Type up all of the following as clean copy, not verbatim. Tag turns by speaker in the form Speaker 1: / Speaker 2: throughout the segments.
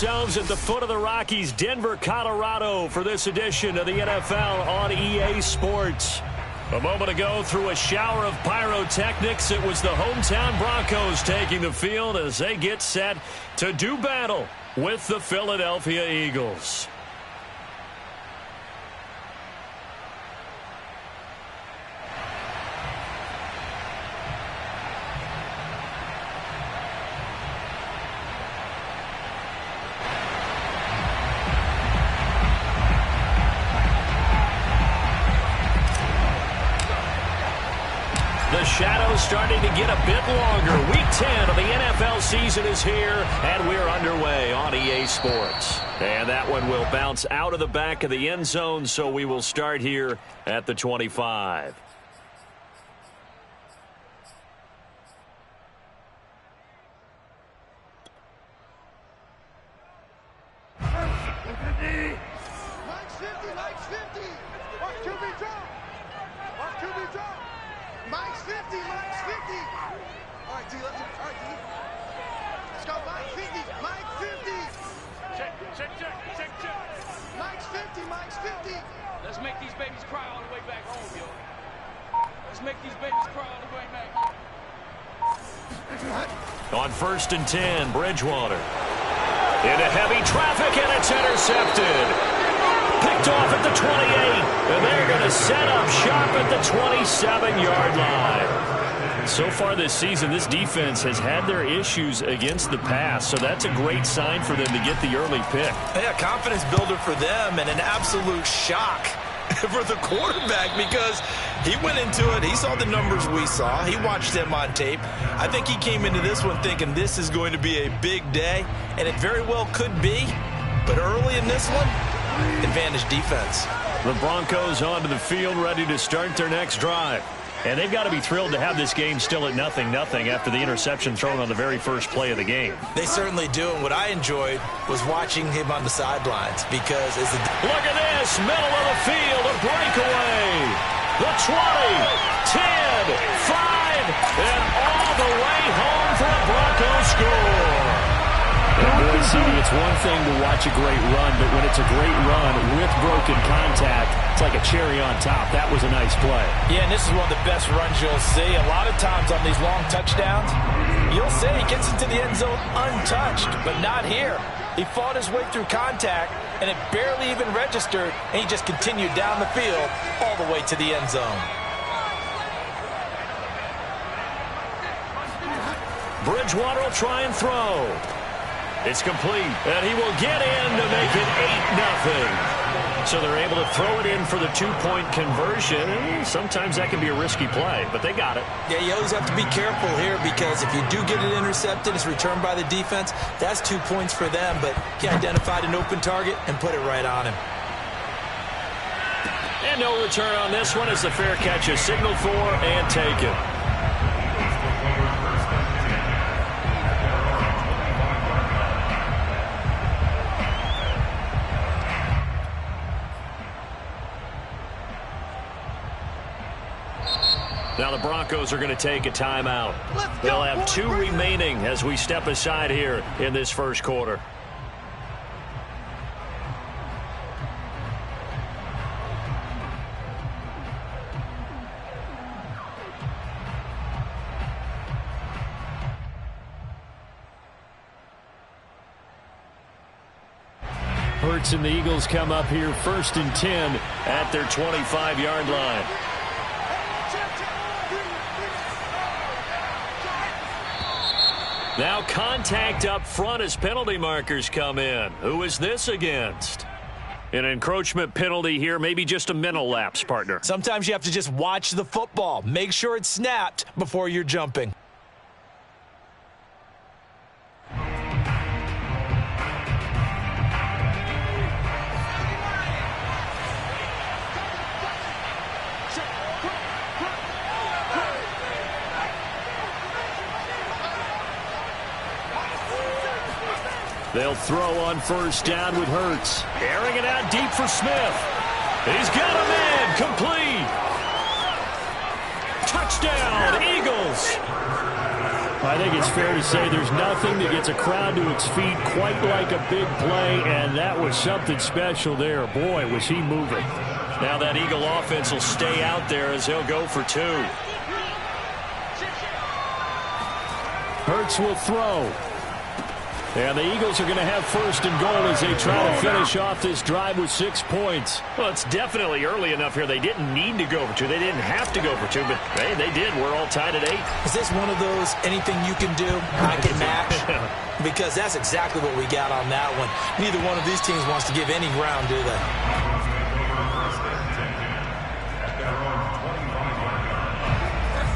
Speaker 1: ourselves at the foot of the Rockies, Denver, Colorado, for this edition of the NFL on EA Sports. A moment ago, through a shower of pyrotechnics, it was the hometown Broncos taking the field as they get set to do battle with the Philadelphia Eagles. The shadow's starting to get a bit longer. Week 10 of the NFL season is here, and we're underway on EA Sports. And that one will bounce out of the back of the end zone, so we will start here at the 25.
Speaker 2: Let's make these babies cry all the way back home, yo. Let's make these babies cry all the way back.
Speaker 1: On 1st and 10, Bridgewater. Into heavy traffic, and it's intercepted. Picked off at the 28, and they're going to set up shop at the 27-yard line. So far this season, this defense has had their issues against the pass, so that's a great sign for them to get the early pick.
Speaker 3: Yeah, confidence builder for them and an absolute shock for the quarterback because he went into it. He saw the numbers we saw. He watched them on tape. I think he came into this one thinking this is going to be a big day, and it very well could be. But early in this one, advantage defense.
Speaker 1: The Broncos onto the field, ready to start their next drive. And they've got to be thrilled to have this game still at 0-0 after the interception thrown on the very first play of the game.
Speaker 3: They certainly do, and what I enjoyed was watching him on the sidelines because as the...
Speaker 1: Look at this, middle of the field, a breakaway. The 20, 10, 5, and all the way home for a Broncos score. And boy, CD, it's one thing to watch a great run, but when it's a great run with broken contact, it's like a cherry on top. That was a nice play.
Speaker 3: Yeah, and this is one of the best runs you'll see. A lot of times on these long touchdowns, you'll see he gets into the end zone untouched, but not here. He fought his way through contact, and it barely even registered, and he just continued down the field all the way to the end zone.
Speaker 1: Bridgewater will try and throw. It's complete, and he will get in to make it 8-0. So they're able to throw it in for the two-point conversion. Sometimes that can be a risky play, but they got it.
Speaker 3: Yeah, you always have to be careful here because if you do get it intercepted, it's returned by the defense. That's 2 points for them, but he identified an open target and put it right on him.
Speaker 1: And no return on this one as the fair catch is signaled for and taken. Now the Broncos are going to take a timeout. They'll have 2 remaining as we step aside here in this first quarter. Hurts and the Eagles come up here 1st and 10 at their 25-yard line. Now contact up front as penalty markers come in. Who is this against? An encroachment penalty here, maybe just a mental lapse, partner.
Speaker 3: Sometimes you have to just watch the football. Make sure it's snapped before you're jumping.
Speaker 1: They'll throw on 1st down with Hurts. Airing it out deep for Smith. He's got him in. Complete. Touchdown, Eagles. I think it's fair to say there's nothing that gets a crowd to its feet quite like a big play, and that was something special there. Boy, was he moving. Now that Eagle offense will stay out there as they'll go for 2. Hurts will throw. And the Eagles are going to have first and goal as they try to finish off this drive with 6 points. Well, it's definitely early enough here. They didn't need to go for 2. They didn't have to go for 2, but hey, they did. We're all tied at 8.
Speaker 3: Is this one of those anything you can do, I can match? Because that's exactly what we got on that one. Neither one of these teams wants to give any ground, do they?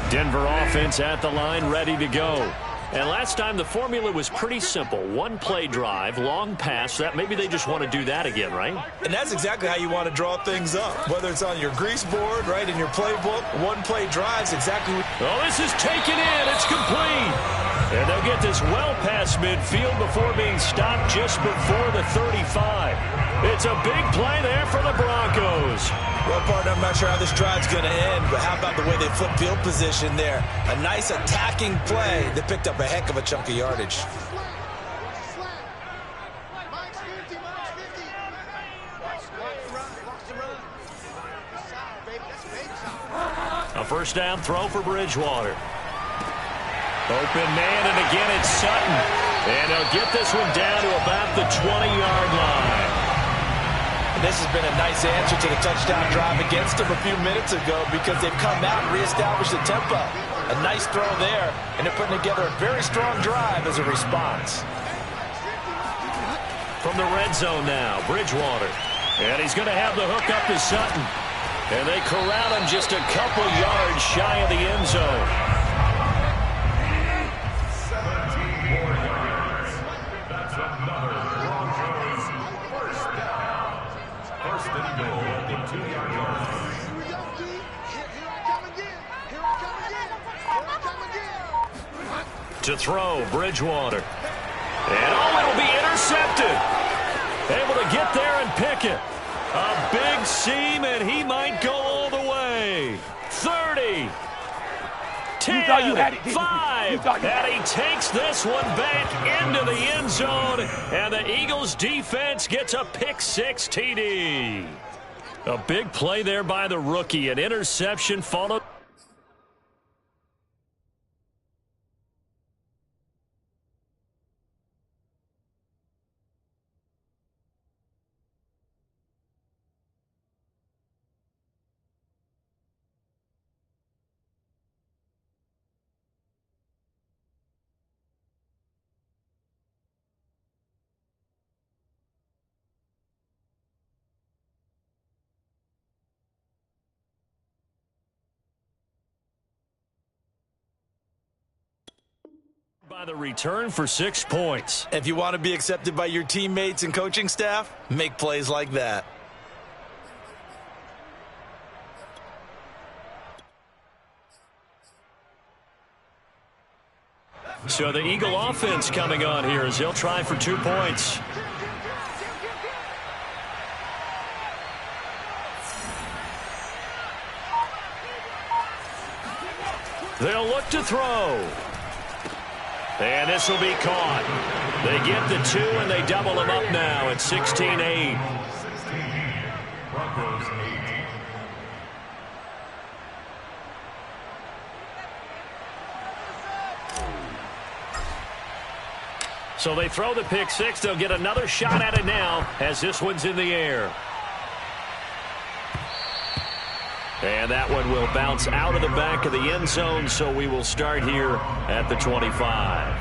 Speaker 1: Denver offense at the line, ready to go. And last time the formula was pretty simple. 1-play drive, long pass. That maybe they just want to do that again, right?
Speaker 3: And that's exactly how you want to draw things up. Whether it's on your grease board, right, in your playbook, 1-play drives exactly.
Speaker 1: Oh, this is taken in. It's complete. And they'll get this well past midfield before being stopped just before the 35. It's a big play there for the Broncos.
Speaker 3: Well, partner, I'm not sure how this drive's going to end, but how about the way they flip field position there? A nice attacking play that picked up a heck of a chunk of yardage.
Speaker 1: A first down throw for Bridgewater. Open man, and again it's Sutton. And he'll get this one down to about the 20-yard line.
Speaker 3: This has been a nice answer to the touchdown drive against them a few minutes ago because they've come out and reestablished the tempo. A nice throw there, and they're putting together a very strong drive as a response.
Speaker 1: From the red zone now, Bridgewater. And he's going to have the hook up to Sutton. And they corral him just a couple yards shy of the end zone. To throw, Bridgewater. And it'll be intercepted. Able to get there and pick it. A big seam, and he might go all the way. 30. 10. 5. And he takes this one back into the end zone. And the Eagles defense gets a pick-6 TD. A big play there by the rookie. An interception followed. By the return for 6 points.
Speaker 3: If you want to be accepted by your teammates and coaching staff, make plays like that.
Speaker 1: So the Eagle offense coming on here as they'll try for 2 points. They'll look to throw. And this will be caught. They get the 2, and they double them up now at 16-8. So they throw the pick-6. They'll get another shot at it now as this one's in the air. And that one will bounce out of the back of the end zone, so we will start here at the 25.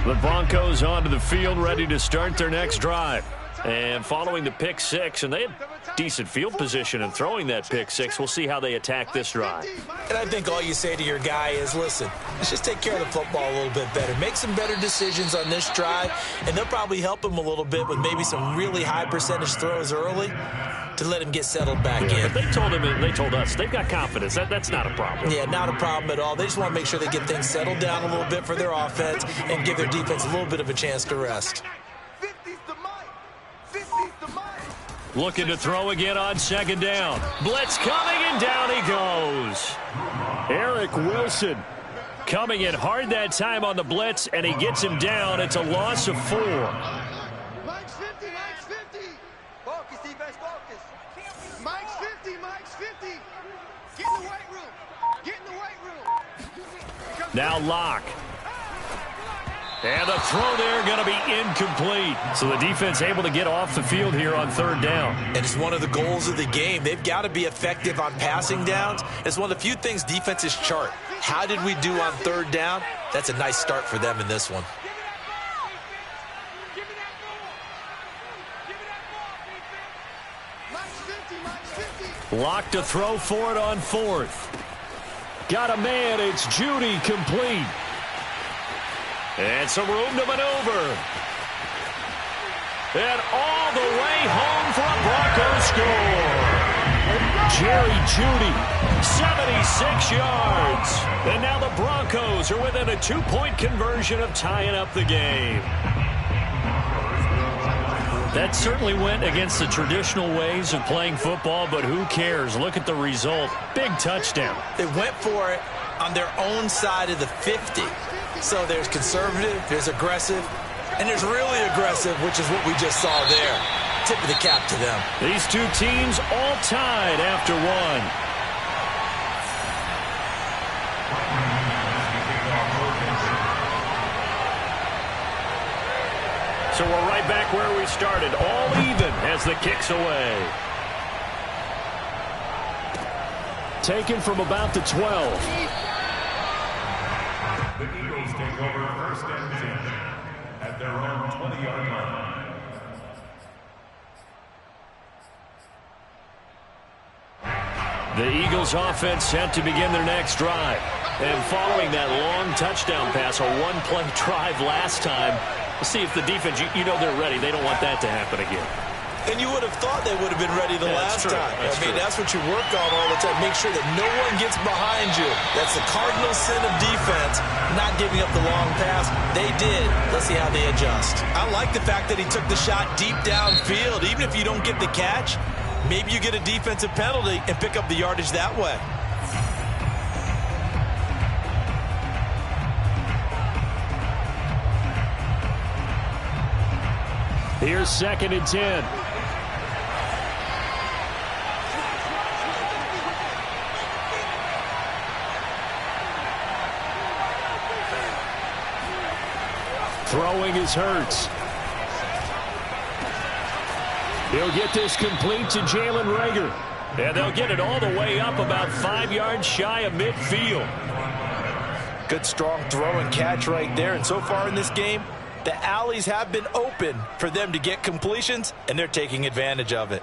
Speaker 1: The Broncos onto the field, ready to start their next drive. And following the pick-6, and they had decent field position in throwing that pick-6. We'll see how they attack this drive.
Speaker 3: And I think all you say to your guy is, listen, let's just take care of the football a little bit better. Make some better decisions on this drive, and they'll probably help him a little bit with maybe some really high percentage throws early to let him get settled back in.
Speaker 1: But they told him, and they told us, they've got confidence. That's not a problem.
Speaker 3: Yeah, not a problem at all. They just want to make sure they get things settled down a little bit for their offense and give their defense a little bit of a chance to rest.
Speaker 1: Looking to throw again on second down. Blitz coming, and down he goes. Eric Wilson coming in hard that time on the blitz, and he gets him down. It's a loss of 4.
Speaker 4: Mike's 50, Mike's 50. Focus, defense, focus. Mike's 50, Mike's 50. Get in the weight room. Get in the weight room.
Speaker 1: Now Locke. And the throw there going to be incomplete. So the defense able to get off the field here on 3rd down.
Speaker 3: And it's one of the goals of the game. They've got to be effective on passing downs. It's one of the few things defenses chart. How did we do on 3rd down? That's a nice start for them in this one.
Speaker 1: Locke to throw for it on 4th. Got a man. It's Judy, complete. And some room to maneuver. And all the way home for a Broncos score. Jerry Judy, 76 yards. And now the Broncos are within a 2-point conversion of tying up the game. That certainly went against the traditional ways of playing football, but who cares? Look at the result. Big touchdown.
Speaker 3: They went for it on their own side of the 50. So there's conservative, there's aggressive, and there's really aggressive, which is what we just saw there. Tip of the cap to them.
Speaker 1: These two teams all tied after 1. So we're right back where we started, all even as the kick's away. Taken from about the 12.
Speaker 5: The Eagles take over 1st and 10 at their own 20-yard line.
Speaker 1: The Eagles offense set to begin their next drive. And following that long touchdown pass, a 1-play drive last time, we'll see if the defense, you know they're ready. They don't want that to happen again.
Speaker 3: And you would have thought they would have been ready the last time. That's what you work on all the time. Make sure that no one gets behind you. That's the cardinal sin of defense, not giving up the long pass. They did. Let's see how they adjust. I like the fact that he took the shot deep downfield. Even if you don't get the catch, maybe you get a defensive penalty and pick up the yardage that way.
Speaker 1: Here's 2nd and 10. Throwing is Hurts. He'll get this complete to Jalen Reagor. And they'll get it all the way up about 5 yards shy of midfield.
Speaker 3: Good strong throw and catch right there. And so far in this game, the alleys have been open for them to get completions, and they're taking advantage of it.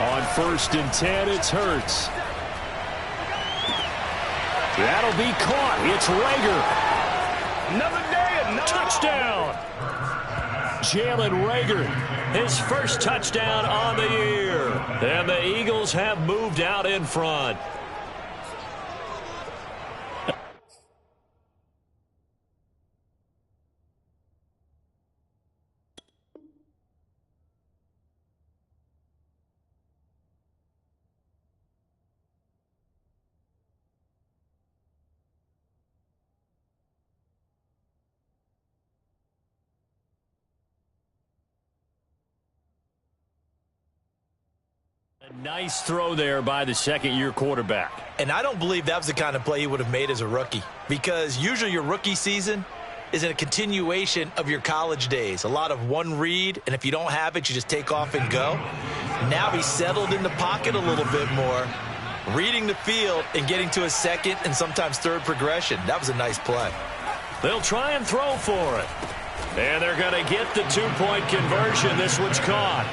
Speaker 1: On 1st and 10, it's Hurts. That'll be caught. It's Reagor.
Speaker 2: Another day, another
Speaker 1: touchdown. Jalen Reagor, his first touchdown on the year. And the Eagles have moved out in front. A nice throw there by the second-year quarterback.
Speaker 3: And I don't believe that was the kind of play he would have made as a rookie, because usually your rookie season is a continuation of your college days. A lot of one read, and if you don't have it, you just take off and go. Now he's settled in the pocket a little bit more, reading the field and getting to a second and sometimes third progression. That was a nice play.
Speaker 1: They'll try and throw for it. And they're going to get the two-point conversion. This one's caught.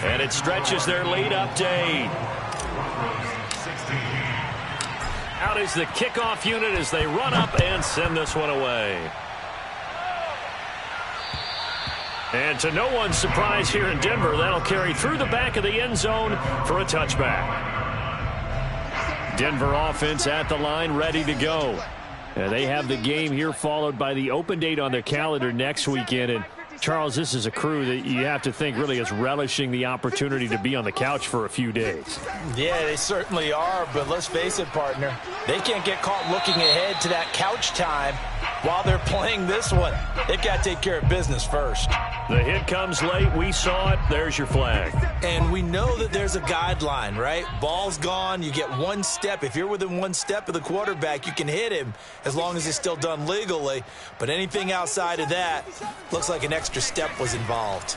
Speaker 1: And it stretches their lead up to 8. Out is the kickoff unit as they run up and send this one away. And to no one's surprise here in Denver, that'll carry through the back of the end zone for a touchback. Denver offense at the line, ready to go. They have the game here followed by the open date on their calendar next weekend. And Charles, this is a crew that you have to think really is relishing the opportunity to be on the couch for a few days.
Speaker 3: Yeah, they certainly are, but let's face it, partner. They can't get caught looking ahead to that couch time while they're playing this one. They've got to take care of business first.
Speaker 1: The hit comes late. We saw it. There's your flag.
Speaker 3: And we know that there's a guideline, right? Ball's gone. You get one step. If you're within one step of the quarterback, you can hit him as long as it's still done legally. But anything outside of that looks like an extra step was involved.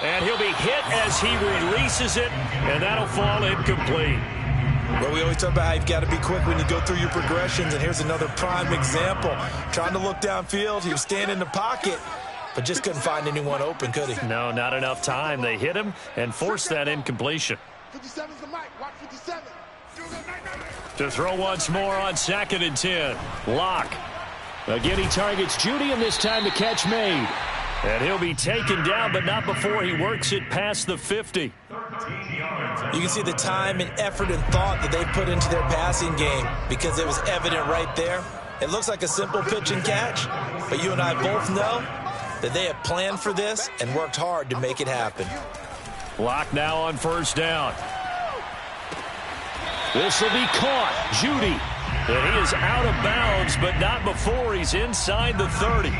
Speaker 1: And he'll be hit as he releases it, and that'll fall incomplete.
Speaker 3: Well, we always talk about how you've got to be quick when you go through your progressions, and here's another prime example. Trying to look downfield, he was standing in the pocket, but just couldn't find anyone open, could he?
Speaker 1: No, not enough time. They hit him and forced that incompletion.
Speaker 4: 57's the mic. Watch 57.
Speaker 1: To throw once more on 2nd and 10. Locke. Again, he targets Judy, and this time the catch made. And he'll be taken down, but not before he works it past the 50.
Speaker 3: You can see the time and effort and thought that they put into their passing game because it was evident right there. It looks like a simple pitch and catch, but you and I both know that they have planned for this and worked hard to make it happen.
Speaker 1: Locke now on 1st down. This will be caught. Judy. And he is out of bounds, but not before he's inside the 30.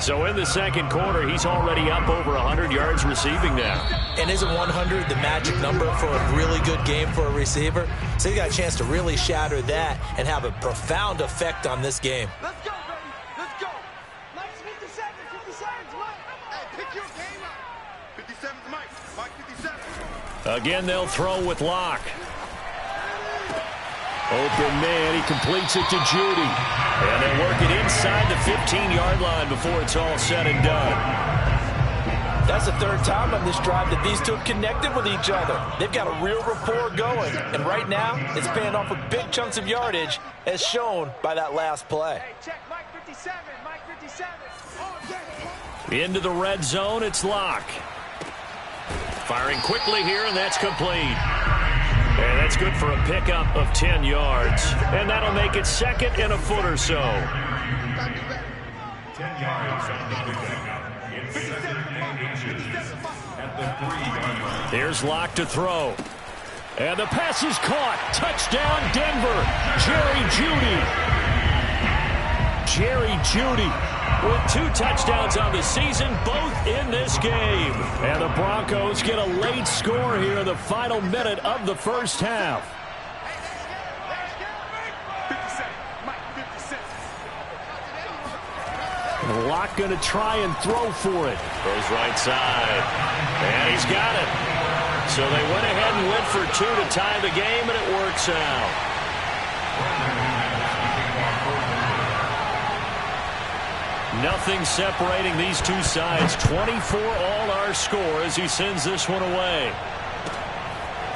Speaker 1: So in the 2nd quarter, he's already up over 100 yards receiving now.
Speaker 3: And isn't 100 the magic number for a really good game for a receiver? So he got a chance to really shatter that and have a profound effect on this game.
Speaker 4: Let's go, baby. Let's go. Mike's 57. 57's Mike. Hey, pick your game up. 57's Mike. Mike 57.
Speaker 1: Again, they'll throw with Locke. Open man, he completes it to Judy. And they work it inside the 15-yard line before it's all said and done.
Speaker 3: That's the 3rd time on this drive that these two have connected with each other. They've got a real rapport going. And right now, it's paying off with big chunks of yardage, as shown by that last play.
Speaker 2: Hey, check Mike 57. Mike 57.
Speaker 1: Into the red zone, it's Locke. Firing quickly here, and that's complete. And that's good for a pickup of 10 yards. And that'll make it 2nd and a foot or so.
Speaker 5: 10 yards on the pickup. It's 2nd and inches at the 3-yard line.
Speaker 1: Here's Locke to throw. And the pass is caught. Touchdown, Denver. Jerry Jeudy. Jerry Jeudy with 2 touchdowns on the season, both in this game. And the Broncos get a late score here in the final minute of the 1st half.
Speaker 2: 57. Mike 57.
Speaker 1: Locke going to try and throw for it. Goes right side. And he's got it. So they went ahead and went for 2 to tie the game, and it works out. Nothing separating these two sides. 24 all our score as he sends this one away.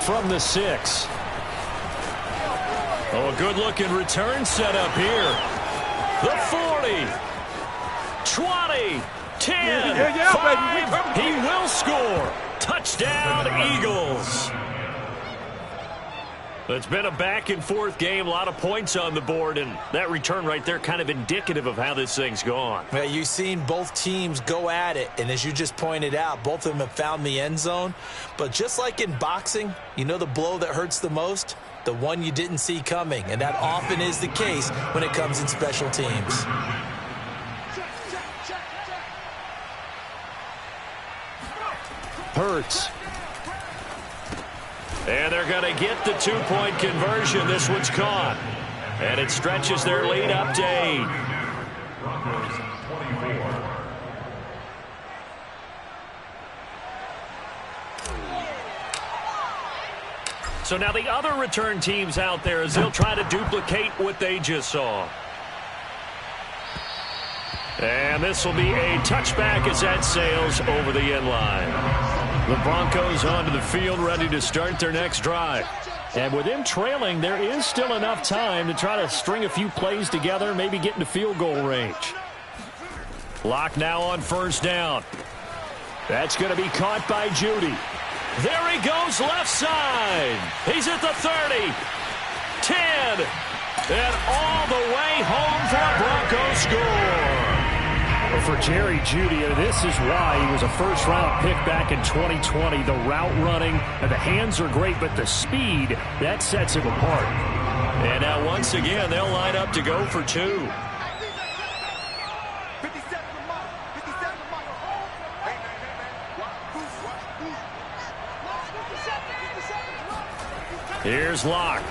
Speaker 1: From the 6. Oh, a good-looking return set up here. The 40. 20. 10. 5. He will score. Touchdown, Eagles. It's been a back-and-forth game, a lot of points on the board, and that return right there kind of indicative of how this thing's gone.
Speaker 3: Well, you've seen both teams go at it, and as you just pointed out, both of them have found the end zone. But just like in boxing, you know the blow that hurts the most? The one you didn't see coming, and that often is the case when it comes in special teams.
Speaker 1: Hurts. And they're going to get the 2-point conversion. This one's caught. And it stretches their lead up to 8.
Speaker 5: Broncos 24.
Speaker 1: So now the other return teams out there as they'll try to duplicate what they just saw. And this will be a touchback as that sails over the end line. The Broncos onto the field ready to start their next drive. And with them trailing, there is still enough time to try to string a few plays together, maybe get into field goal range. Locke now on 1st down. That's going to be caught by Jeudy. There he goes left side. He's at the 30, 10, and all the way home for a Broncos score.
Speaker 6: Well, for Jerry Jeudy, this is why he was a first-round pick back in 2020. The route running, and the hands are great, but the speed, that sets him apart.
Speaker 1: And now once again, they'll line up to go for 2. Here's Locke.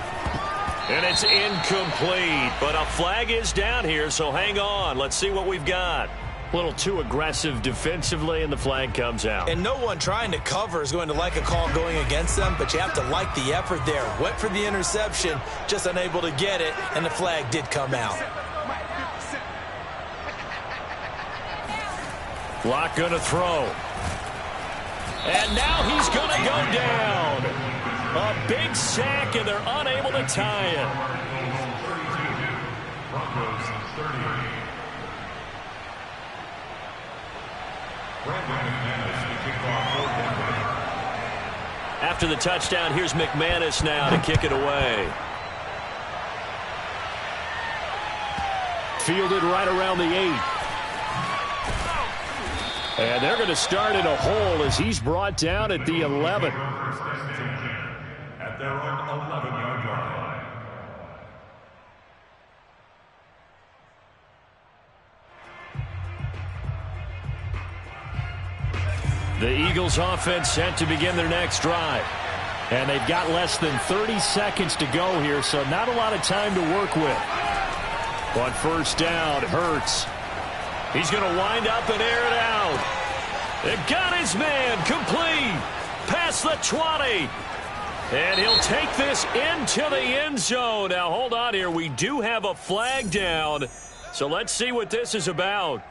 Speaker 1: And it's incomplete, but a flag is down here, so hang on. Let's see what we've got. A little too aggressive defensively, and the flag comes out.
Speaker 3: And no one trying to cover is going to like a call going against them, but you have to like the effort there. Went for the interception, just unable to get it, and the flag did come out.
Speaker 1: Locke going to throw. And now he's going to go down. A big sack, and they're unable to tie it. After the touchdown, here's McManus now to kick it away.
Speaker 6: Fielded right around the 8. And they're going to start in a hole as he's brought down at the 11.
Speaker 5: At their own 11-yard line.
Speaker 1: The Eagles offense set to begin their next drive.
Speaker 6: And they've got less than 30 seconds to go here, so not a lot of time to work with.
Speaker 1: On first down, Hurts. He's going to wind up and air it out. They've got his man complete. Past the 20. And he'll take this into the end zone. Now, hold on here. We do have a flag down. So let's see what this is about.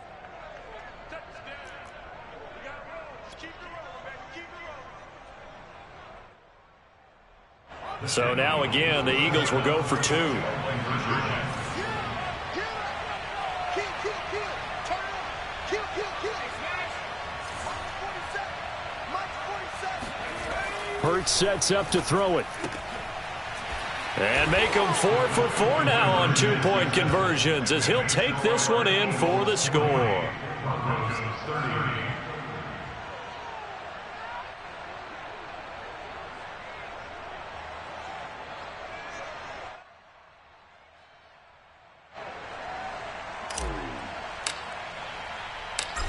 Speaker 1: So now again, the Eagles will go for 2.
Speaker 6: Hurts sets up to throw it.
Speaker 1: And make him 4 for 4 now on 2-point conversions as he'll take this one in for the score.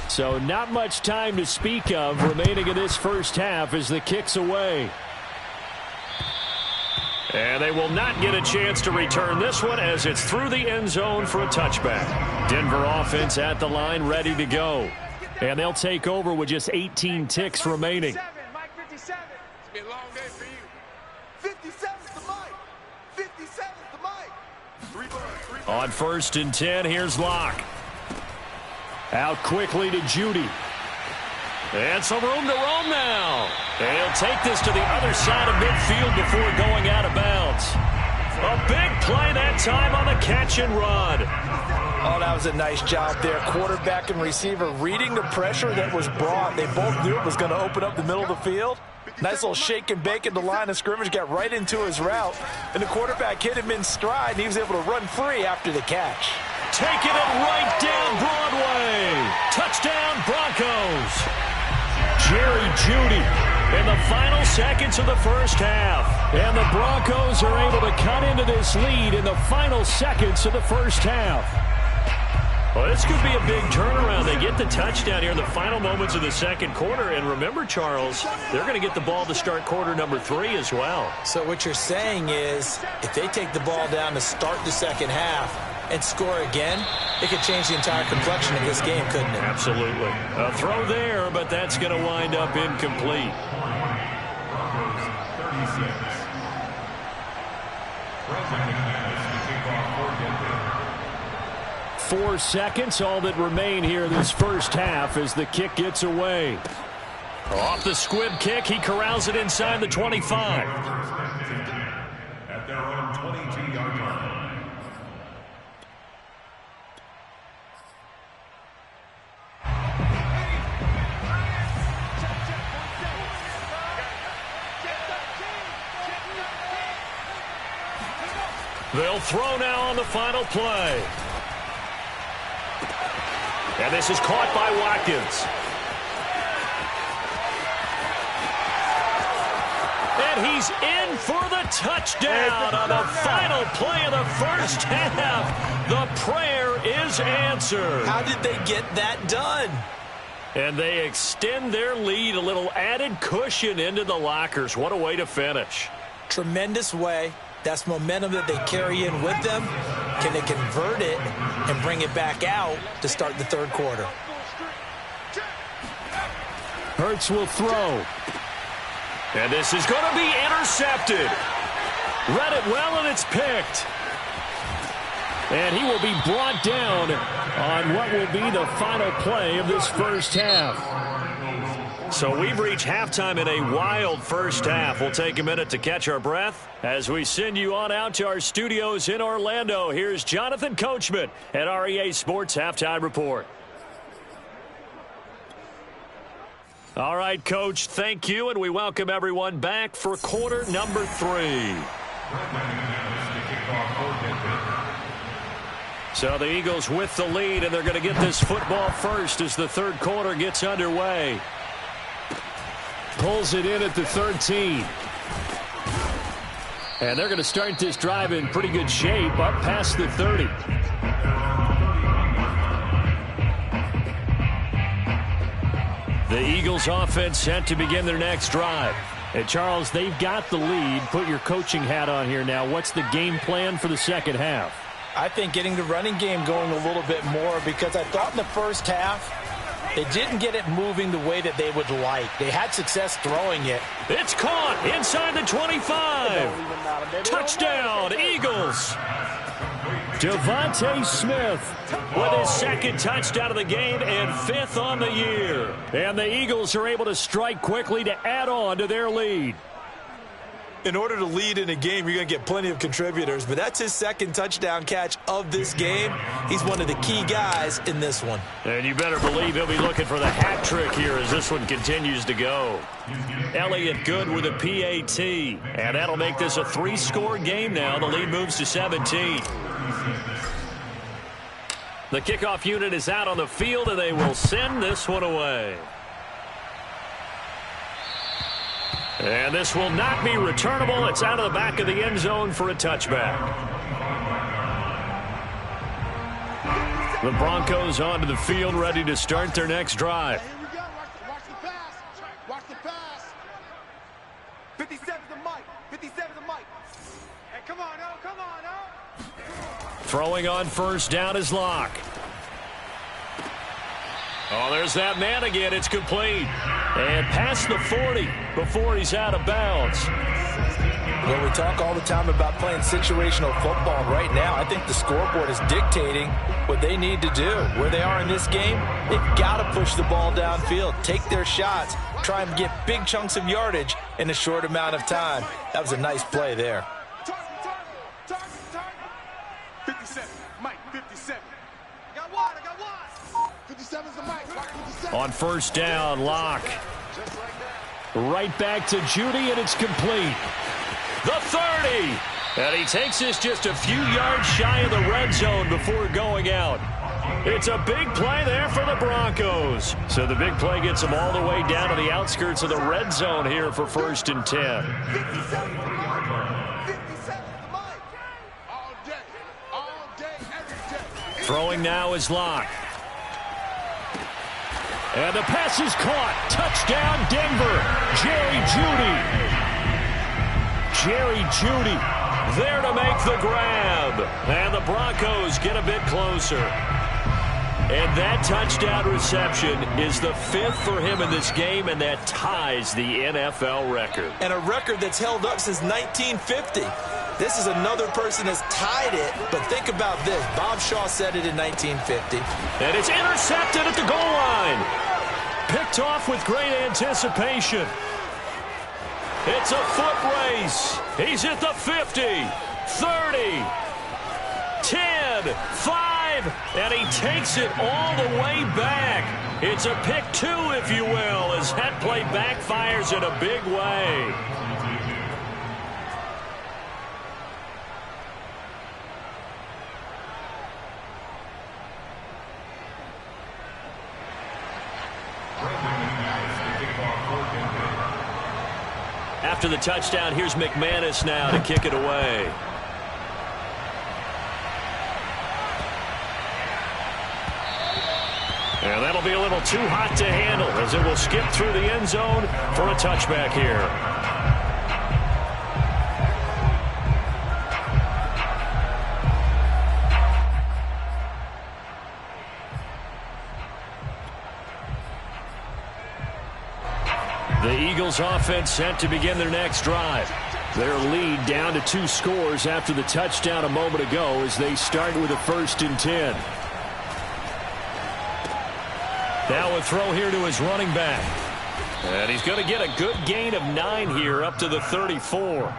Speaker 6: So not much time to speak of remaining in this first half as the kick's away.
Speaker 1: And they will not get a chance to return this one as it's through the end zone for a touchback. Denver offense at the line ready to go.
Speaker 6: And they'll take over with just 18 ticks remaining.
Speaker 2: Mike 57. It's been a long day for you.
Speaker 4: 57's the Mike. 57's the Mike. 3
Speaker 1: On first and 10, here's Locke.
Speaker 6: Out quickly to Jeudy.
Speaker 1: And some room to roam now. And he'll take this to the other side of midfield before going out of bounds. A big play that time on the catch and run.
Speaker 3: Oh, that was a nice job there. Quarterback and receiver reading the pressure that was brought. They both knew it was going to open up the middle of the field. Nice little shake and bake in the line of scrimmage, got right into his route. And the quarterback hit him in stride, and he was able to run free after the catch.
Speaker 1: Taking it right down Broadway. Touchdown Broncos. Jerry Jeudy in the final seconds of the first half.
Speaker 6: And the Broncos are able to cut into this lead in the final seconds of the first half.
Speaker 1: Well, this could be a big turnaround. They get the touchdown here in the final moments of the second quarter. And remember, Charles, they're going to get the ball to start quarter number 3 as well.
Speaker 3: So what you're saying is if they take the ball down to start the second half and score again, it could change the entire complexion of this game, couldn't it?
Speaker 1: Absolutely. A throw there, but that's going to wind up incomplete.
Speaker 6: 4 seconds, all that remain here this first half as the kick gets away.
Speaker 1: Off the squib kick, he corrals it inside the 25.
Speaker 5: At their own 22-yard line.
Speaker 1: They'll throw now on the final play. And this is caught by Watkins. And he's in for the touchdown on the final play of the first half. The prayer is answered.
Speaker 3: How did they get that done?
Speaker 1: And they extend their lead, a little added cushion into the lockers. What a way to finish.
Speaker 3: Tremendous way. That's momentum that they carry in with them. Can they convert it and bring it back out to start the third quarter?
Speaker 6: Hurts will throw.
Speaker 1: And this is going to be intercepted. Read it well, and it's picked.
Speaker 6: And he will be brought down on what will be the final play of this first half.
Speaker 1: So we've reached halftime in a wild first half. We'll take a minute to catch our breath as we send you on out to our studios in Orlando. Here's Jonathan Coachman at REA Sports Halftime Report. All right, Coach, thank you, and we welcome everyone back for quarter number 3. So the Eagles with the lead, and they're going to get this football first as the third quarter gets underway.
Speaker 6: Pulls it in at the 13. And they're going to start this drive in pretty good shape up past the 30.
Speaker 1: The Eagles offense set to begin their next drive.
Speaker 6: And Charles, they've got the lead. Put your coaching hat on here now. What's the game plan for the second half?
Speaker 3: I think getting the running game going a little bit more, because I thought in the first half they didn't get it moving the way that they would like. They had success throwing it.
Speaker 1: It's caught inside the 25. Touchdown, Eagles.
Speaker 6: Devontae Smith
Speaker 1: with his second touchdown of the game and 5th on the year.
Speaker 6: And the Eagles are able to strike quickly to add on to their lead.
Speaker 3: In order to lead in a game, you're going to get plenty of contributors, but that's his second touchdown catch of this game. He's one of the key guys in this one.
Speaker 1: And you better believe he'll be looking for the hat trick here as this one continues to go. Elliott Good with a PAT, and that'll make this a 3-score game now. The lead moves to 17. The kickoff unit is out on the field, and they will send this one away. And this will not be returnable. It's out of the back of the end zone for a touchback. The Broncos onto the field, ready to start their next drive.
Speaker 4: Here we go. Watch the pass. Watch the pass. 57 the mic. 57 the mic. Hey, come on, oh, come on, oh.
Speaker 1: Throwing on first down is Locke. Oh, there's that man again. It's complete. And past the 40 before he's out of bounds.
Speaker 3: Well, we talk all the time about playing situational football. Right now, I think the scoreboard is dictating what they need to do. Where they are in this game, they've got to push the ball downfield, take their shots, try and get big chunks of yardage in a short amount of time. That was a nice play there.
Speaker 4: Target. 57. Mike, 57. I got one. 57's the mic. Watch 57.
Speaker 1: On first down, Locke.
Speaker 6: Right back to Judy, and it's complete.
Speaker 1: The 30. And he takes this just a few yards shy of the red zone before going out. It's a big play there for the Broncos. So the big play gets them all the way down to the outskirts of the red zone here for 1st and 10.
Speaker 4: 57 the mic. All day, every day.
Speaker 1: Throwing now is Locke.
Speaker 6: And the pass is caught. Touchdown, Denver. Jerry Jeudy
Speaker 1: there to make the grab. And the Broncos get a bit closer. And that touchdown reception is the 5th for him in this game, and that ties the NFL record.
Speaker 3: And a record that's held up since 1950. This is another person that's tied it, but think about this. Bob Shaw said it in 1950.
Speaker 1: And it's intercepted at the goal line. Picked off with great anticipation. It's a foot race. He's at the 50, 30, 10, 5, and he takes it all the way back. It's a pick 2, if you will, as that play backfires in a big way. After the touchdown, here's McManus now to kick it away. And that'll be a little too hot to handle as it will skip through the end zone for a touchback here. The Eagles offense set to begin their next drive. Their lead down to 2 scores after the touchdown a moment ago as they start with a 1st and 10. Now a throw here to his running back. And he's going to get a good gain of 9 here up to the 34.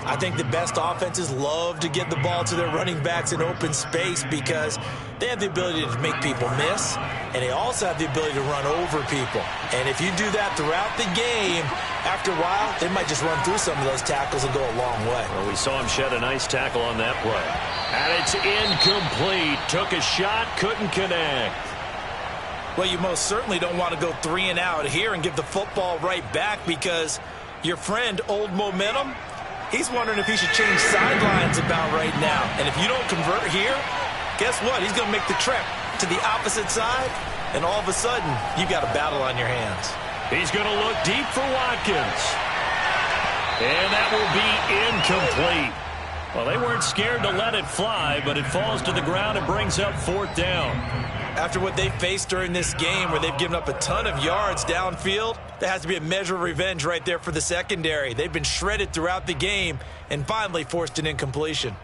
Speaker 3: I think the best offenses love to get the ball to their running backs in open space because they have the ability to make people miss, and they also have the ability to run over people. And if you do that throughout the game, after a while, they might just run through some of those tackles and go a long way.
Speaker 1: Well, we saw him shed a nice tackle on that play. And it's incomplete. Took a shot, couldn't connect.
Speaker 3: Well, you most certainly don't want to go 3 and out here and give the football right back because your friend, Old Momentum, he's wondering if he should change sidelines about right now. And if you don't convert here, guess what? He's going to make the trip to the opposite side, and all of a sudden, you've got a battle on your hands.
Speaker 1: He's going to look deep for Watkins. And that will be incomplete. Well, they weren't scared to let it fly, but it falls to the ground and brings up 4th down.
Speaker 3: After what they faced during this game where they've given up a ton of yards downfield, there has to be a measure of revenge right there for the secondary. They've been shredded throughout the game and finally forced an incompletion.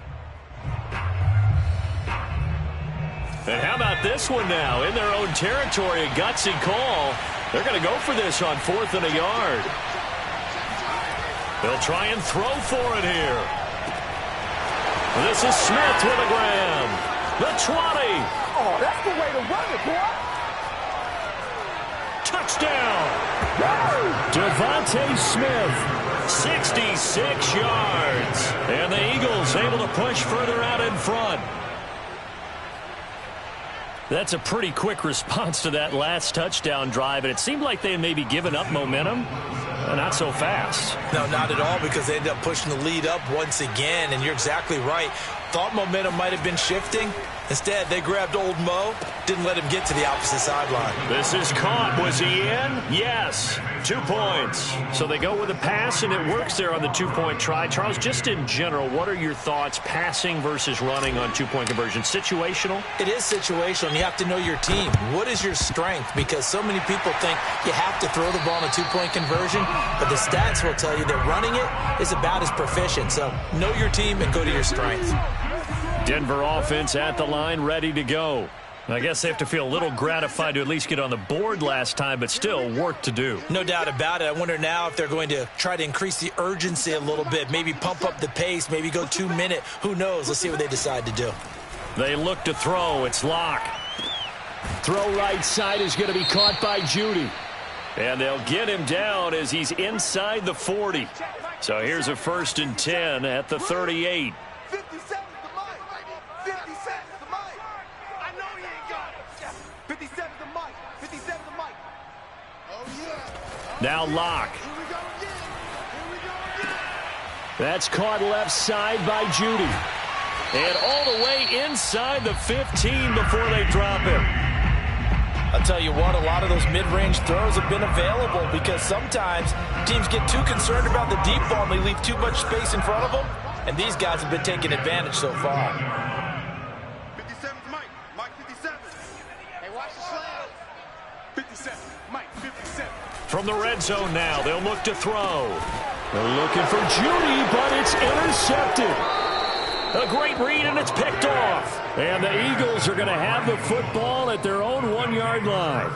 Speaker 1: And how about this one now? In their own territory, a gutsy call. They're going to go for this on 4th and a yard. They'll try and throw for it here. This is Smith with a grab. The 20.
Speaker 4: Oh, that's the way to run it, boy.
Speaker 1: Touchdown. Devontae Smith, 66 yards. And the Eagles able to push further out in front. That's a pretty quick response to that last touchdown drive, and it seemed like they had maybe given up momentum. Not so fast.
Speaker 3: No, not at all, because they ended up pushing the lead up once again, and you're exactly right. Thought momentum might have been shifting. Instead, they grabbed Old Mo, didn't let him get to the opposite sideline.
Speaker 1: This is caught. Was he in? Yes. 2 points. So they go with a pass, and it works there on the 2-point try. Charles, just in general, what are your thoughts passing versus running on 2-point conversion? Situational?
Speaker 3: It is situational, and you have to know your team. What is your strength? Because so many people think you have to throw the ball in a 2-point conversion, but the stats will tell you that running it is about as proficient. So know your team and go to your strength.
Speaker 1: Denver offense at the line, ready to go. I guess they have to feel a little gratified to at least get on the board last time, but still work to do.
Speaker 3: No doubt about it. I wonder now if they're going to try to increase the urgency a little bit, maybe pump up the pace, maybe go 2-minute. Who knows? Let's see what they decide to do.
Speaker 1: They look to throw. It's Locke. Throw right side is going to be caught by Judy. And they'll get him down as he's inside the 40. So here's a 1st and 10 at the 38.
Speaker 4: 50 seconds to Mike. 50 seconds to Mike. I know he ain't got it. 50 seconds to Mike. 50 seconds to Mike. Oh, yeah.
Speaker 1: Now Locke.
Speaker 4: Here we go again. Here we go again.
Speaker 1: That's caught left side by Judy. And all the way inside the 15 before they drop him.
Speaker 3: I'll tell you what, a lot of those mid-range throws have been available because sometimes teams get too concerned about the deep ball and they leave too much space in front of them. And these guys have been taking advantage so far.
Speaker 4: 57 Mike. Mike 57. Hey, watch the slam. 57. Mike 57.
Speaker 1: From the red zone now, they'll look to throw. They're looking for Judy, but it's intercepted. A great read, and it's picked off. And the Eagles are going to have the football at their own 1-yard line.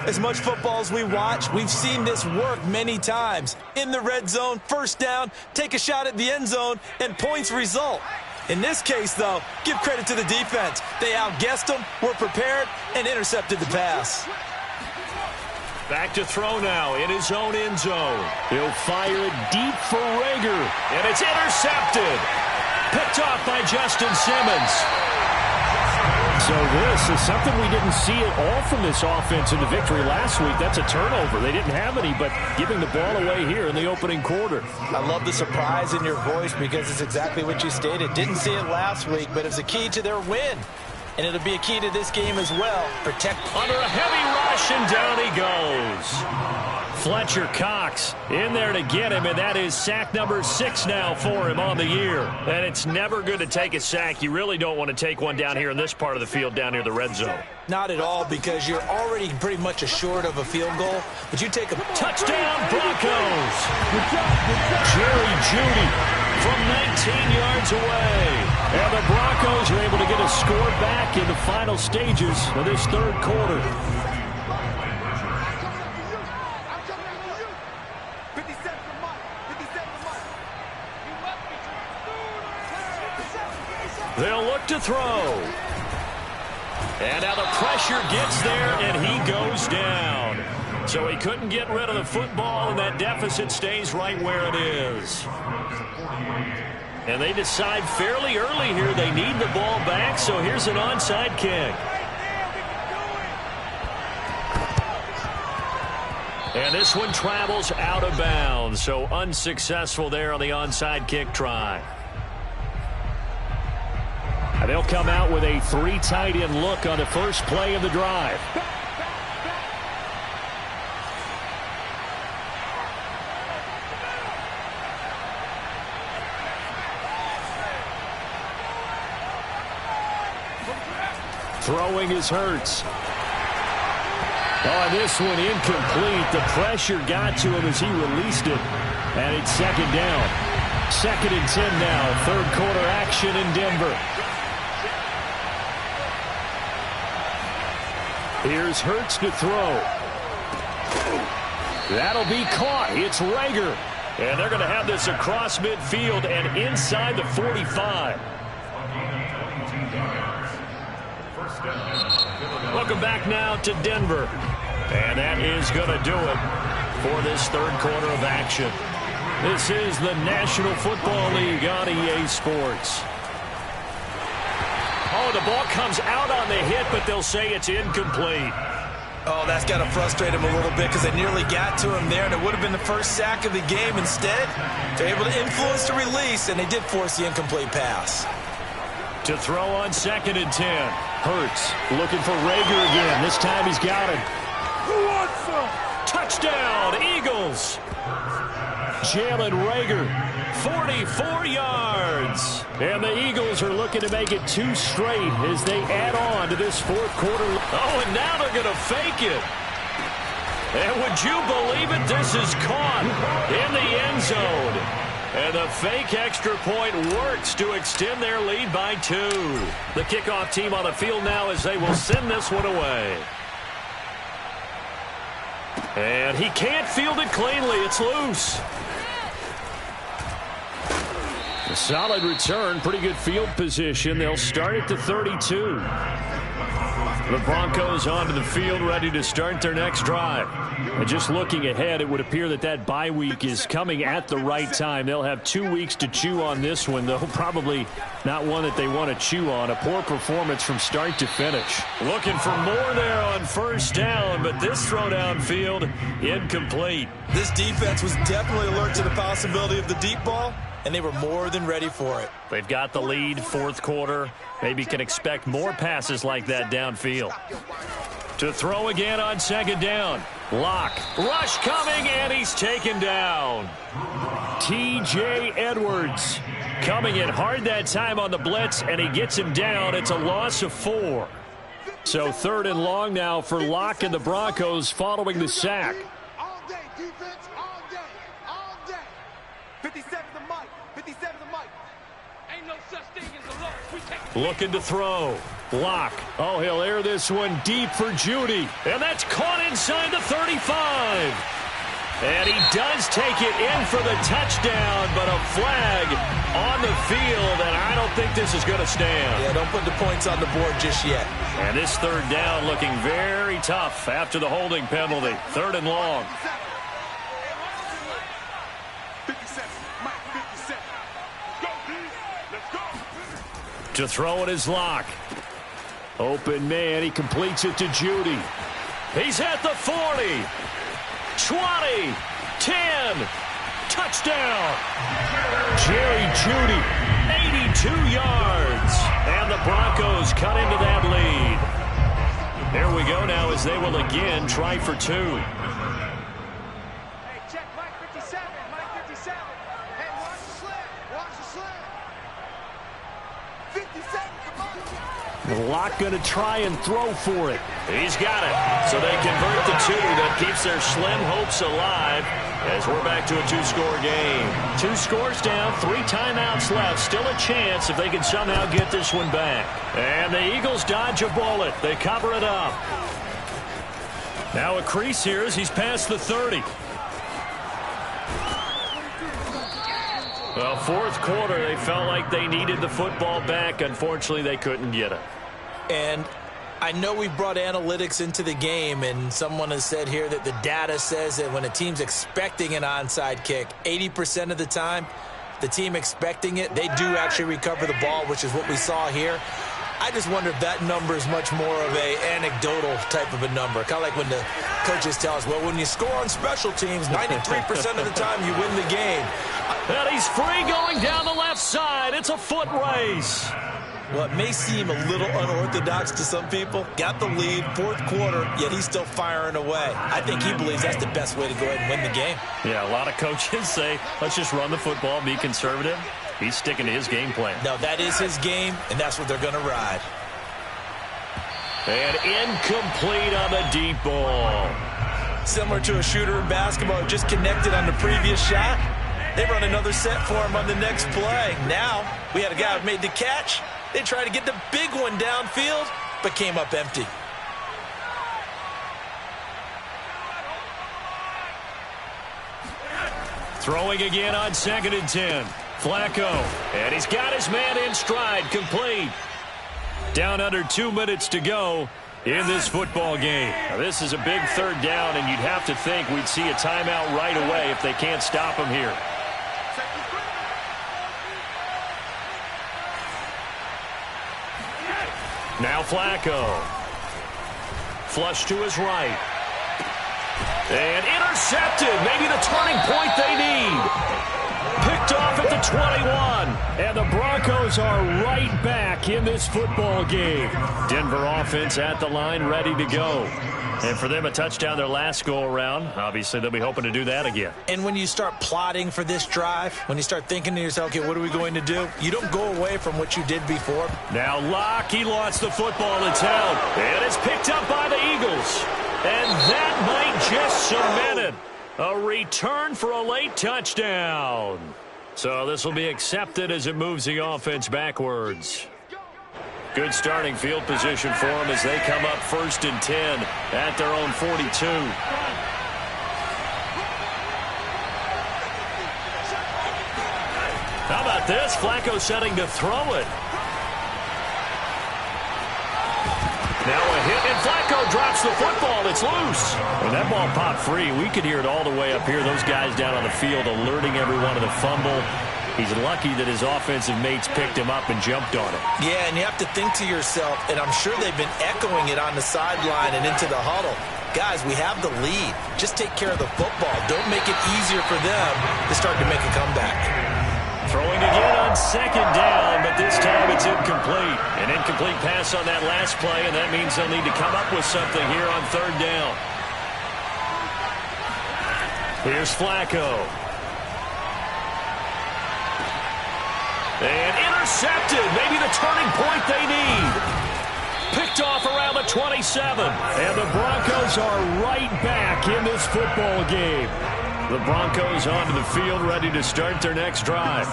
Speaker 3: As much football as we watch, we've seen this work many times. In the red zone, first down, take a shot at the end zone, and points result. In this case, though, give credit to the defense. They outguessed them, were prepared, and intercepted the pass.
Speaker 1: Back to throw now in his own end zone. He'll fire it deep for Rager, and it's intercepted. Picked off by Justin Simmons.
Speaker 6: So this is something we didn't see at all from this offense in the victory last week. That's a turnover. They didn't have any, but giving the ball away here in the opening quarter.
Speaker 3: I love the surprise in your voice because it's exactly what you stated. Didn't see it last week, but it's a key to their win. And it'll be a key to this game as well. Protect.
Speaker 1: Under a heavy rush, and down he goes. Fletcher Cox in there to get him, and that is sack number 6 now for him on the year. And it's never good to take a sack. You really don't want to take one down here in this part of the field, down near the red zone.
Speaker 3: Not at all, because you're already pretty much assured of a field goal. But you take a
Speaker 1: touchdown, Broncos. Jerry Jeudy from 19 yards away. And the Broncos are able to get a score back in the final stages of this third quarter. They'll look to throw. And now the pressure gets there, and he goes down. So he couldn't get rid of the football, and that deficit stays right where it is. And they decide fairly early here they need the ball back, so here's an onside kick. And this one travels out of bounds, so unsuccessful there on the onside kick try. And they'll come out with a 3 tight end look on the first play of the drive. Throwing is Hurts. Oh, this one incomplete. The pressure got to him as he released it. And it's second down. 2nd and 10 now. Third quarter action in Denver. Here's Hurts to throw. That'll be caught. It's Reagor. And they're going to have this across midfield and inside the 45. Welcome back now to Denver. And that is going to do it for this third quarter of action. This is the National Football League on EA Sports. Oh, the ball comes out on the hit, but they'll say it's incomplete.
Speaker 3: Oh, that's got to frustrate him a little bit because they nearly got to him there, and it would have been the first sack of the game. Instead, they're able to influence the release, and they did force the incomplete pass.
Speaker 1: To throw on 2nd and 10. Hurts looking for Reagor again. This time he's got him. Who wants some? Touchdown, Eagles. Jalen Reagor, 44 yards. And the Eagles are looking to make it 2 straight as they add on to this fourth quarter. Oh, and now they're going to fake it. And would you believe it? This is caught in the end zone. And the fake extra point works to extend their lead by 2. The kickoff team on the field now as they will send this one away. And he can't field it cleanly. It's loose. A solid return. Pretty good field position. They'll start at the 32. The Broncos onto the field, ready to start their next drive. And just looking ahead, it would appear that that bye week is coming at the right time. They'll have 2 weeks to chew on this one, though probably not one that they want to chew on. A poor performance from start to finish. Looking for more there on first down, but this throw downfield, incomplete.
Speaker 3: This defense was definitely alert to the possibility of the deep ball, and they were more than ready for it.
Speaker 1: They've got the lead, fourth quarter. Maybe can expect more passes like that downfield. To throw again on 2nd down. Lock. Rush coming, and he's taken down. T.J. Edwards coming in hard that time on the blitz, and he gets him down. It's a loss of 4. So 3rd and long now for Lock and the Broncos following the sack.
Speaker 4: All day, defense, all day, all day. 57 the mic, 57 the mic.
Speaker 2: Ain't no such thing as a loss. We take it.
Speaker 1: Looking to throw. Lock. Oh, he'll air this one deep for Jeudy. And that's caught inside the 35. And he does take it in for the touchdown, but a flag on the field, and I don't think this is going to stand.
Speaker 3: Yeah, don't put the points on the board just yet.
Speaker 1: And this 3rd down looking very tough after the holding penalty. 3rd and long.
Speaker 4: 57, Mike, 57. Let's go, D. Let's go.
Speaker 1: To throw it is Lock.
Speaker 6: Open man, he completes it to Jeudy. He's at the 40, 20, 10, touchdown. Jerry Jeudy, 82 yards. And the Broncos cut into that lead. There we go now as they will again try for 2.
Speaker 4: Hey, check Mike 57, Mike 57. Hey, watch the slam, watch the slam. 57, come on.
Speaker 6: Locke going to try and throw for it.
Speaker 1: He's got it. So they convert the 2. That keeps their slim hopes alive as we're back to a 2-score game.
Speaker 6: 2 scores down, 3 timeouts left. Still a chance if they can somehow get this one back. And the Eagles dodge a bullet. They cover it up. Now a crease here as he's past the 30. Well, fourth quarter, they felt like they needed the football back. Unfortunately, they couldn't get it.
Speaker 3: And I know we brought analytics into the game, and someone has said here that the data says that when a team's expecting an onside kick, 80% of the time, the team expecting it, they do actually recover the ball, which is what we saw here. I just wonder if that number is much more of a anecdotal type of a number. Kind of like when the coaches tell us, well, when you score on special teams, 93% of the time you win the game.
Speaker 6: And he's free going down the left side. It's a foot race.
Speaker 3: Well, it may seem a little unorthodox to some people. Got the lead, fourth quarter, yet he's still firing away. I think he believes that's the best way to go ahead and win the game.
Speaker 6: Yeah, a lot of coaches say, let's just run the football, be conservative. He's sticking to his game plan.
Speaker 3: No, that is his game, and that's what they're going to ride.
Speaker 6: And incomplete on the deep ball.
Speaker 3: Similar to a shooter in basketball who just connected on the previous shot. They run another set for him on the next play. Now, we had a guy who made the catch. They tried to get the big one downfield, but came up empty.
Speaker 6: Throwing again on 2nd and 10. Flacco. And he's got his man in stride, complete. Down under 2 minutes to go in this football game. Now, this is a big third down, and you'd have to think we'd see a timeout right away if they can't stop him here. Now Flacco. Flush to his right. And intercepted. Maybe the turning point they need. Picked off at the 21. And the Broncos are right back in this football game. Denver offense at the line, ready to go. And for them, a touchdown their last go-around. Obviously, they'll be hoping to do that again.
Speaker 3: And when you start plotting for this drive, when you start thinking to yourself, okay, what are we going to do? You don't go away from what you did before.
Speaker 6: Now Locke, he lost the football. It's held. And it's picked up by the Eagles. And that might just cement it. A return for a late touchdown. So this will be accepted as it moves the offense backwards. Good starting field position for them as they come up 1st and 10 at their own 42. How about this? Flacco setting to throw it. Now a hit, and Flacco drops the football. It's loose. And that ball popped free. We could hear it all the way up here. Those guys down on the field alerting everyone of the fumble. He's lucky that his offensive mates picked him up and jumped on it.
Speaker 3: Yeah, and you have to think to yourself, and I'm sure they've been echoing it on the sideline and into the huddle. Guys, we have the lead. Just take care of the football. Don't make it easier for them to start to make a comeback.
Speaker 6: Throwing again on 2nd down, but this time it's incomplete. An incomplete pass on that last play, and that means they'll need to come up with something here on 3rd down. Here's Flacco. And intercepted. Maybe the turning point they need. Picked off around the 27. And the Broncos are right back in this football game. The Broncos onto the field, ready to start their next drive.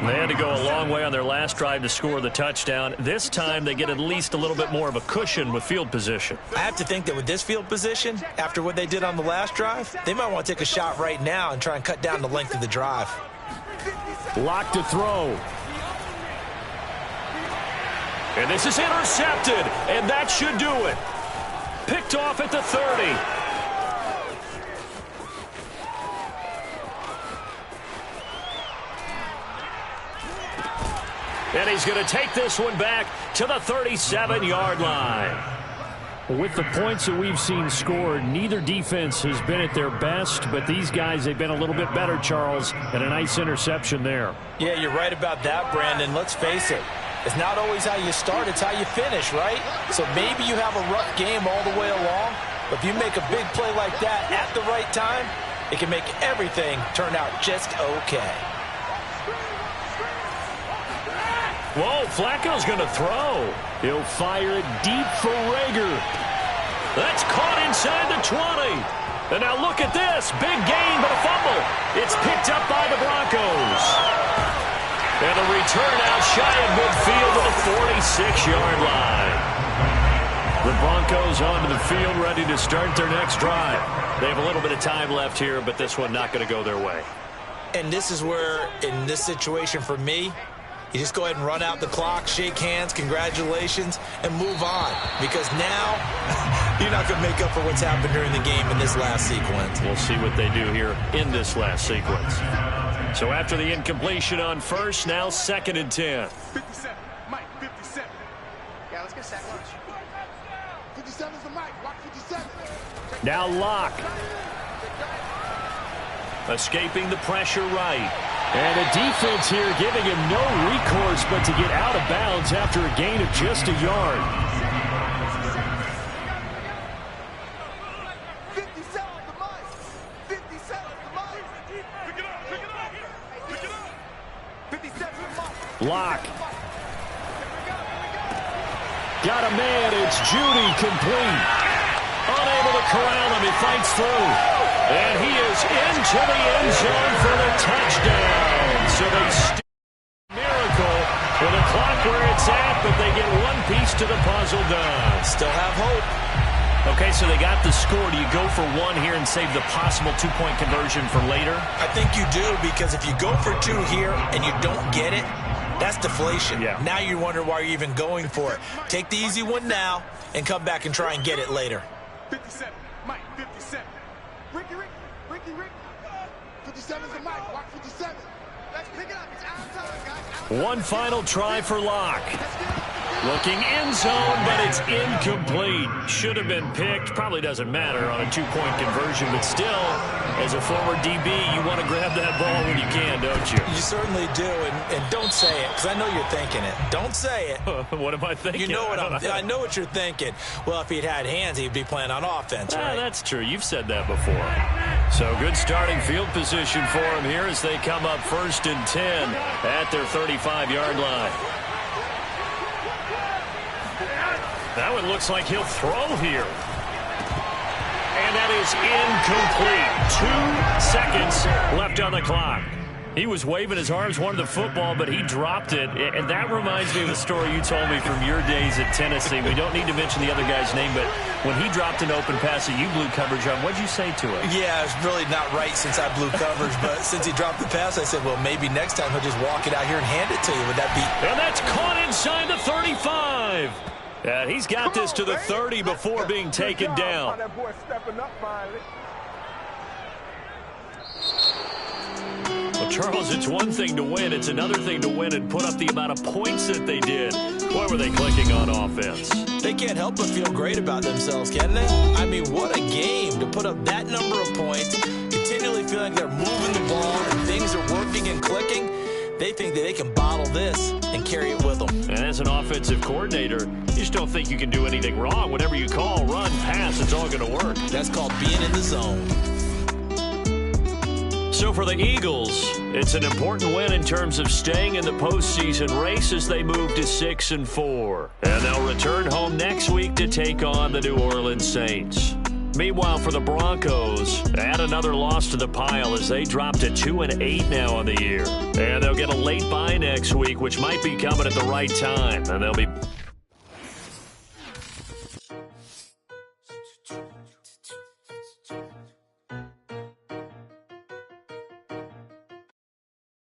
Speaker 6: They had to go a long way on their last drive to score the touchdown. This time they get at least a little bit more of a cushion with field position.
Speaker 3: I have to think that with this field position, after what they did on the last drive, they might want to take a shot right now and try and cut down the length of the drive.
Speaker 6: Locked to throw. And this is intercepted, and that should do it. Picked off at the 30. And he's going to take this one back to the 37-yard line.
Speaker 1: With the points that we've seen scored, neither defense has been at their best, but these guys, they've been a little bit better, Charles, and a nice interception there.
Speaker 3: Yeah, you're right about that, Brandon. Let's face it. It's not always how you start, it's how you finish, right? So maybe you have a rough game all the way along, but if you make a big play like that at the right time, it can make everything turn out just okay.
Speaker 6: Whoa, Flacco's going to throw.
Speaker 1: He'll fire it deep for Rager.
Speaker 6: That's caught inside the 20. And now look at this. Big gain, but a fumble. It's picked up by the Broncos. And a return out shy of midfield to the 46-yard line. The Broncos onto the field, ready to start their next drive. They have a little bit of time left here, but this one not going to go their way.
Speaker 3: And this is where, in this situation for me, you just go ahead and run out the clock, shake hands, congratulations, and move on. Because now, you're not going to make up for what's happened during the game in this last sequence.
Speaker 6: We'll see what they do here in this last sequence. So after the incompletion on first, now 2nd and 10.
Speaker 2: 57, Mike, 57.
Speaker 4: Yeah, let's get sack lunch. 57's the Mike, watch 57.
Speaker 6: Now Locke. Escaping the pressure right.
Speaker 1: And a defense here giving him no recourse but to get out of bounds after a gain of just a yard.
Speaker 4: 57 the Mike. 57 the Mike.
Speaker 2: Pick it up, pick it up, pick it up.
Speaker 4: 57 the Mike.
Speaker 1: Locke. Got a man. It's Judy complete.
Speaker 6: Unable to corral him. He fights through. And he is into the end zone for the touchdown. So they miracle with a clock where it's at, but they get one piece to the puzzle done.
Speaker 3: Still have hope.
Speaker 6: Okay, so they got the score. Do you go for one here and save the possible two-point conversion for later?
Speaker 3: I think you do, because if you go for two here and you don't get it, that's deflation.
Speaker 6: Yeah.
Speaker 3: Now you wonder why you're even going for it. Take the easy one now and come back and try and get it later.
Speaker 2: 57, Mike, 57.
Speaker 4: Ricky. 57's the Mike, watch 57. Let's pick it up. It's out of time, guys.
Speaker 6: One final try for Locke. Looking end zone, but it's incomplete. Should have been picked. Probably doesn't matter on a two-point conversion, but still, as a former DB, you want to grab that ball when you can, don't you?
Speaker 3: You certainly do, and don't say it, because I know you're thinking it. Don't say it.
Speaker 6: What am I thinking?
Speaker 3: You know what I know what you're thinking. Well, if he'd had hands, he'd be playing on offense, right?
Speaker 6: That's true. You've said that before. So good starting field position for him here as they come up 1st and 10 at their 35-yard line. That one looks like he'll throw here. And that is incomplete. 2 seconds left on the clock. He was waving his arms, wanted the football, but he dropped it. And that reminds me of a story you told me from your days at Tennessee. We don't need to mention the other guy's name, but when he dropped an open pass that you blew coverage on, what'd you say to him?
Speaker 3: Yeah, it's really not right since I blew coverage, but since he dropped the pass, I said, well, maybe next time he'll just walk it out here and hand it to you. Would that be?
Speaker 6: And that's caught inside the 35. And he's got this to the 30 before being taken down.
Speaker 4: That boy stepping up finally.
Speaker 6: Well, Charles, it's one thing to win. It's another thing to win and put up the amount of points that they did. Boy, were they clicking on offense.
Speaker 3: They can't help but feel great about themselves, can they? I mean, what a game to put up that number of points, continually feeling they're moving the ball and things are working and clicking. They think that they can bottle this and carry it with them.
Speaker 6: And as an offensive coordinator, you just don't think you can do anything wrong. Whatever you call, run, pass, it's all going to work.
Speaker 3: That's called being in the zone.
Speaker 6: So for the Eagles, it's an important win in terms of staying in the postseason race as they move to 6-4. And they'll return home next week to take on the New Orleans Saints. Meanwhile, for the Broncos, add another loss to the pile as they drop to 2-8 now on the year. And they'll get a late bye next week, which might be coming at the right time. And they'll be